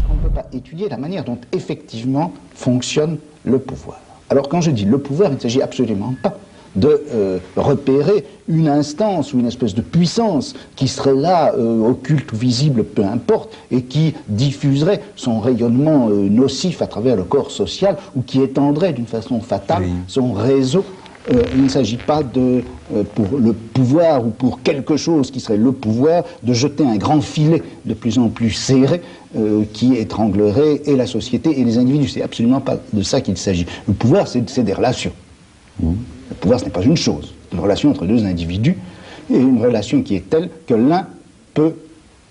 On ne peut pas étudier la manière dont effectivement fonctionne le pouvoir. Alors quand je dis le pouvoir, il ne s'agit absolument pas de repérer une instance ou une espèce de puissance qui serait là, occulte ou visible, peu importe, et qui diffuserait son rayonnement nocif à travers le corps social ou qui étendrait d'une façon fatale son réseau. Il ne s'agit pas de, pour le pouvoir ou pour quelque chose qui serait le pouvoir, de jeter un grand filet de plus en plus serré qui étranglerait et la société et les individus. C'est absolument pas de ça qu'il s'agit. Le pouvoir, c'est des relations. Le pouvoir, ce n'est pas une chose. C'est une relation entre deux individus et une relation qui est telle que l'un peut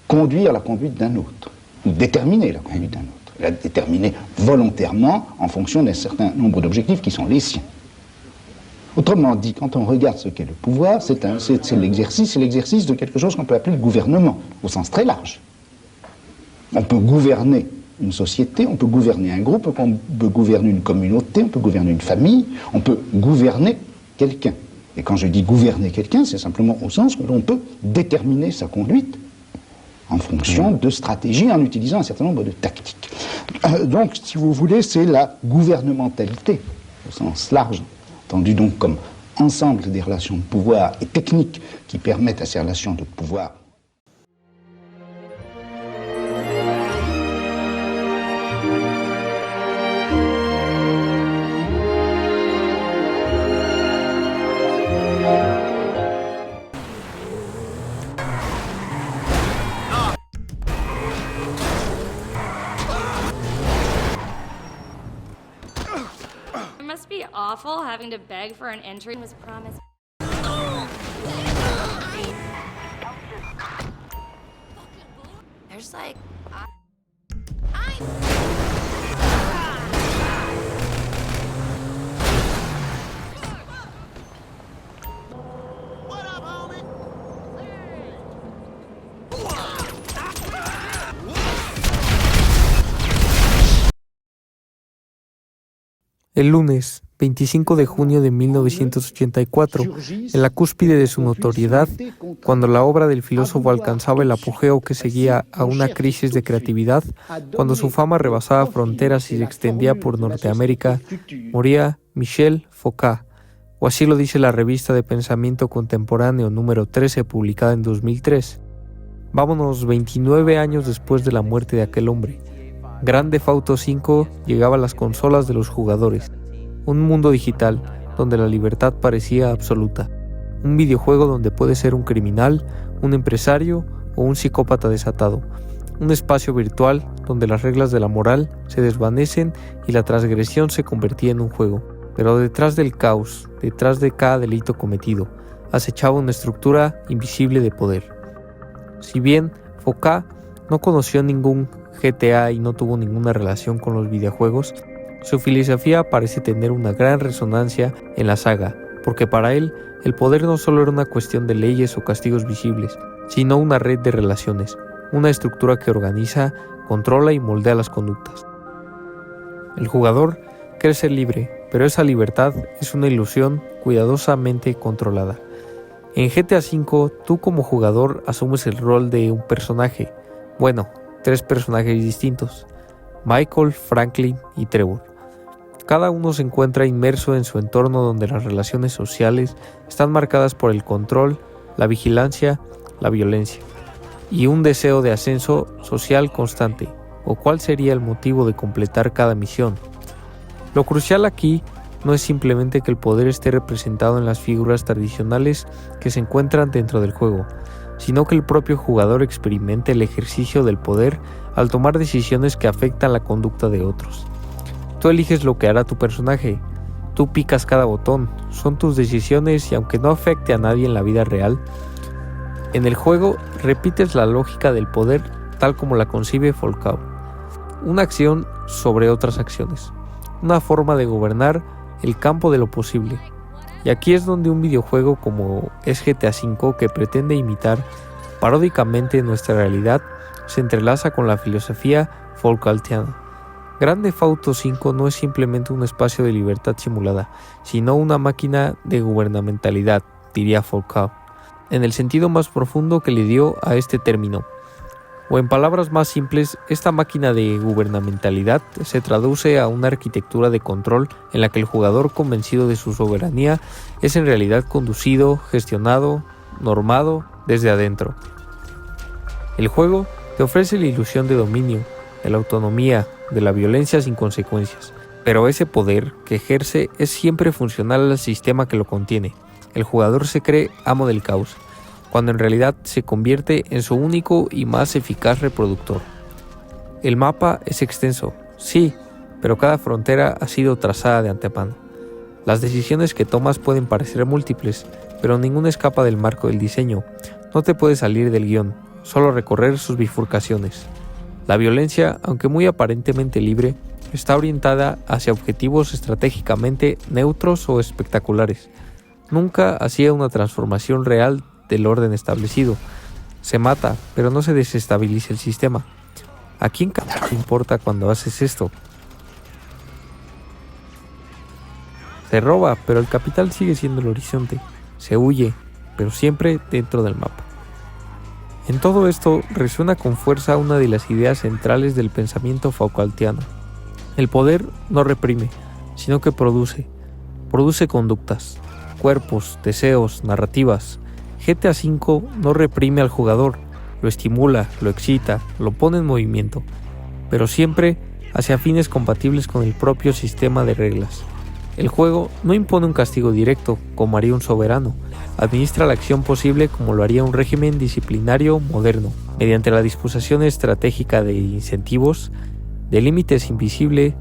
conduire la conduite d'un autre, ou déterminer la conduite d'un autre, la déterminer volontairement en fonction d'un certain nombre d'objectifs qui sont les siens. Autrement dit, quand on regarde ce qu'est le pouvoir, c'est l'exercice de quelque chose qu'on peut appeler le gouvernement, au sens très large. On peut gouverner une société, on peut gouverner un groupe, on peut gouverner une communauté, on peut gouverner une famille, on peut gouverner quelqu'un. Et quand je dis gouverner quelqu'un, c'est simplement au sens où l'on peut déterminer sa conduite en fonction de stratégies, en utilisant un certain nombre de tactiques. Donc, si vous voulez, c'est la gouvernementalité, au sens large, entendu donc comme ensemble des relations de pouvoir et techniques qui permettent à ces relations de pouvoir Must be awful having to beg for an entry was promised. There's like El lunes, 25 de junio de 1984, en la cúspide de su notoriedad, cuando la obra del filósofo alcanzaba el apogeo que seguía a una crisis de creatividad, cuando su fama rebasaba fronteras y se extendía por Norteamérica, moría Michel Foucault, o así lo dice la revista de pensamiento contemporáneo número 13, publicada en 2003. Vámonos 29 años después de la muerte de aquel hombre. Grand Theft Auto V llegaba a las consolas de los jugadores, un mundo digital donde la libertad parecía absoluta, un videojuego donde puedes ser un criminal, un empresario o un psicópata desatado, un espacio virtual donde las reglas de la moral se desvanecen y la transgresión se convertía en un juego. Pero detrás del caos, detrás de cada delito cometido, acechaba una estructura invisible de poder. Si bien Foucault no conoció ningún GTA y no tuvo ninguna relación con los videojuegos, su filosofía parece tener una gran resonancia en la saga, porque para él el poder no solo era una cuestión de leyes o castigos visibles, sino una red de relaciones, una estructura que organiza, controla y moldea las conductas. El jugador quiere ser libre, pero esa libertad es una ilusión cuidadosamente controlada. En GTA V, tú como jugador asumes el rol de un personaje, bueno, 3 personajes distintos, Michael, Franklin y Trevor. Cada uno se encuentra inmerso en su entorno donde las relaciones sociales están marcadas por el control, la vigilancia, la violencia y un deseo de ascenso social constante, o cuál sería el motivo de completar cada misión. Lo crucial aquí no es simplemente que el poder esté representado en las figuras tradicionales que se encuentran dentro del juego, sino que el propio jugador experimente el ejercicio del poder al tomar decisiones que afectan la conducta de otros. Tú eliges lo que hará tu personaje, tú picas cada botón, son tus decisiones y aunque no afecte a nadie en la vida real, en el juego repites la lógica del poder tal como la concibe Foucault. Una acción sobre otras acciones, una forma de gobernar el campo de lo posible. Y aquí es donde un videojuego como es GTA V, que pretende imitar paródicamente nuestra realidad, se entrelaza con la filosofía Foucaultiana. Grand Theft Auto 5 no es simplemente un espacio de libertad simulada, sino una máquina de gubernamentalidad, diría Foucault, en el sentido más profundo que le dio a este término. O en palabras más simples, esta máquina de gubernamentalidad se traduce a una arquitectura de control en la que el jugador convencido de su soberanía es en realidad conducido, gestionado, normado desde adentro. El juego te ofrece la ilusión de dominio, de la autonomía, de la violencia sin consecuencias, pero ese poder que ejerce es siempre funcional al sistema que lo contiene. El jugador se cree amo del caos, cuando en realidad se convierte en su único y más eficaz reproductor. El mapa es extenso, sí, pero cada frontera ha sido trazada de antemano. Las decisiones que tomas pueden parecer múltiples, pero ninguna escapa del marco del diseño. No te puedes salir del guión, solo recorrer sus bifurcaciones. La violencia, aunque muy aparentemente libre, está orientada hacia objetivos estratégicamente neutros o espectaculares. Nunca hacía una transformación real del orden establecido. Se mata, pero no se desestabiliza el sistema. ¿A quién te importa cuando haces esto? Se roba, pero el capital sigue siendo el horizonte. Se huye, pero siempre dentro del mapa. En todo esto resuena con fuerza una de las ideas centrales del pensamiento Foucaultiano. El poder no reprime, sino que produce conductas, cuerpos, deseos, narrativas. GTA V no reprime al jugador, lo estimula, lo excita, lo pone en movimiento, pero siempre hacia fines compatibles con el propio sistema de reglas. El juego no impone un castigo directo, como haría un soberano, administra la acción posible como lo haría un régimen disciplinario moderno, mediante la disposición estratégica de incentivos, de límites invisibles,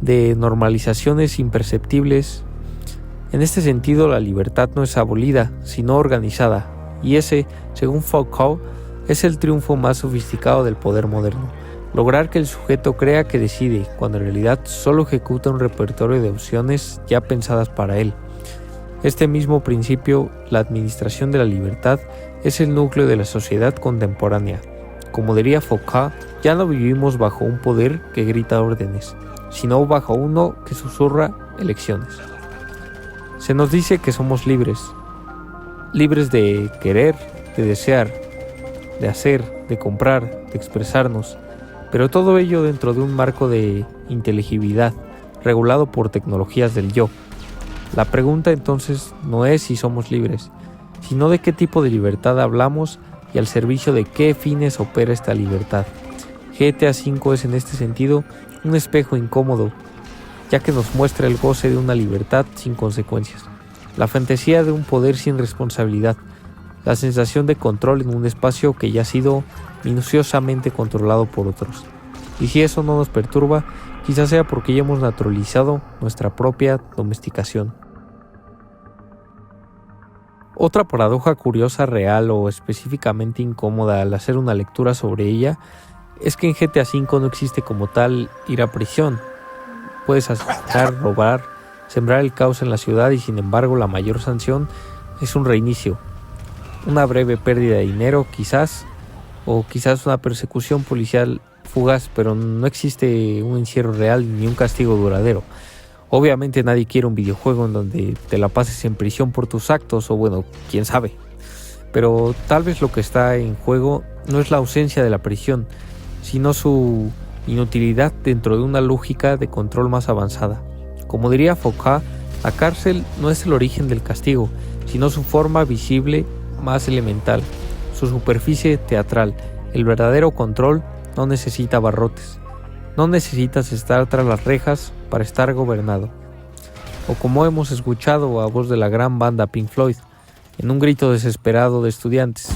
de normalizaciones imperceptibles. En este sentido, la libertad no es abolida, sino organizada, y ese, según Foucault, es el triunfo más sofisticado del poder moderno. Lograr que el sujeto crea que decide, cuando en realidad solo ejecuta un repertorio de opciones ya pensadas para él. Este mismo principio, la administración de la libertad, es el núcleo de la sociedad contemporánea. Como diría Foucault, ya no vivimos bajo un poder que grita órdenes, sino bajo uno que susurra elecciones. Se nos dice que somos libres de querer, de desear, de hacer, de comprar, de expresarnos, pero todo ello dentro de un marco de inteligibilidad, regulado por tecnologías del yo. La pregunta entonces no es si somos libres, sino de qué tipo de libertad hablamos y al servicio de qué fines opera esta libertad. GTA V es en este sentido un espejo incómodo, ya que nos muestra el goce de una libertad sin consecuencias, la fantasía de un poder sin responsabilidad, la sensación de control en un espacio que ya ha sido minuciosamente controlado por otros. Y si eso no nos perturba, quizás sea porque ya hemos naturalizado nuestra propia domesticación. Otra paradoja curiosa, real o específicamente incómoda al hacer una lectura sobre ella es que en GTA V no existe como tal ir a prisión. Puedes asesinar, robar, sembrar el caos en la ciudad y sin embargo la mayor sanción es un reinicio. Una breve pérdida de dinero quizás, o quizás una persecución policial fugaz, pero no existe un encierro real ni un castigo duradero. Obviamente nadie quiere un videojuego en donde te la pases en prisión por tus actos, o bueno, quién sabe. Pero tal vez lo que está en juego no es la ausencia de la prisión, sino su inutilidad dentro de una lógica de control más avanzada. Como diría Foucault, la cárcel no es el origen del castigo, sino su forma visible más elemental, su superficie teatral. El verdadero control no necesita barrotes, no necesitas estar tras las rejas para estar gobernado. O como hemos escuchado a voz de la gran banda Pink Floyd, en un grito desesperado de estudiantes: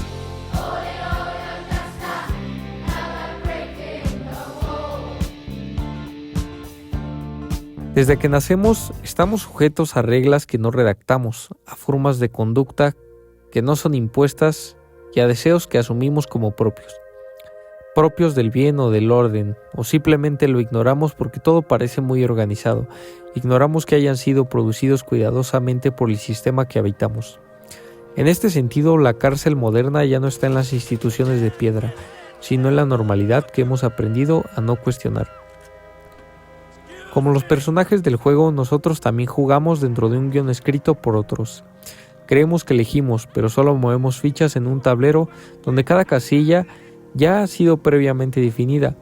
desde que nacemos estamos sujetos a reglas que no redactamos, a formas de conducta que no son impuestas y a deseos que asumimos como propios del bien o del orden, o simplemente lo ignoramos porque todo parece muy organizado. Ignoramos que hayan sido producidos cuidadosamente por el sistema que habitamos. En este sentido, la cárcel moderna ya no está en las instituciones de piedra, sino en la normalidad que hemos aprendido a no cuestionar. Como los personajes del juego, nosotros también jugamos dentro de un guión escrito por otros. Creemos que elegimos, pero solo movemos fichas en un tablero donde cada casilla ya ha sido previamente definida.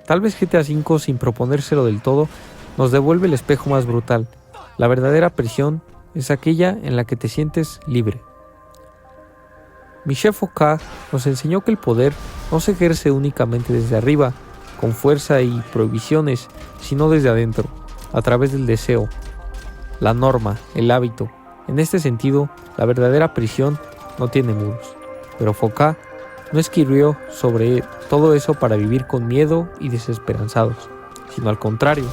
Tal vez GTA V, sin proponérselo del todo, nos devuelve el espejo más brutal. La verdadera prisión es aquella en la que te sientes libre. Michel Foucault nos enseñó que el poder no se ejerce únicamente desde arriba, con fuerza y prohibiciones, sino desde adentro, a través del deseo, la norma, el hábito. En este sentido, la verdadera prisión no tiene muros, pero Foucault no escribió sobre todo eso para vivir con miedo y desesperanzados, sino al contrario,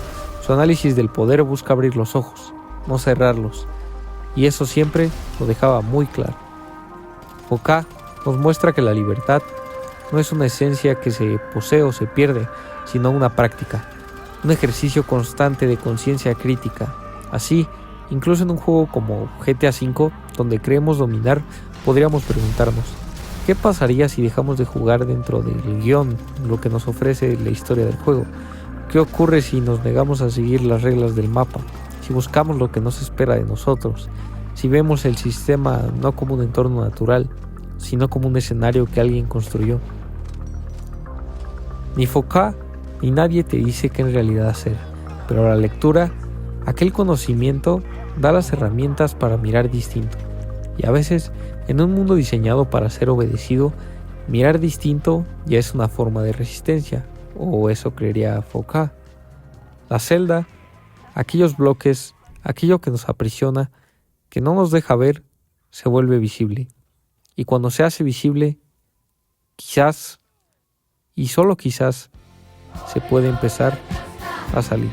su análisis del poder busca abrir los ojos, no cerrarlos, y eso siempre lo dejaba muy claro. Foucault nos muestra que la libertad no es una esencia que se posee o se pierde, sino una práctica, un ejercicio constante de conciencia crítica. Así, incluso en un juego como GTA V, donde creemos dominar, podríamos preguntarnos, ¿qué pasaría si dejamos de jugar dentro del guión, lo que nos ofrece la historia del juego? ¿Qué ocurre si nos negamos a seguir las reglas del mapa? Si buscamos lo que no se espera de nosotros, si vemos el sistema no como un entorno natural, sino como un escenario que alguien construyó. Ni Foucault ni nadie te dice qué en realidad hacer, pero la lectura, aquel conocimiento, da las herramientas para mirar distinto. Y a veces, en un mundo diseñado para ser obedecido, mirar distinto ya es una forma de resistencia, o eso creería Foucault. La celda, aquellos bloques, aquello que nos aprisiona, que no nos deja ver, se vuelve visible. Y cuando se hace visible, quizás, y solo quizás, se puede empezar a salir.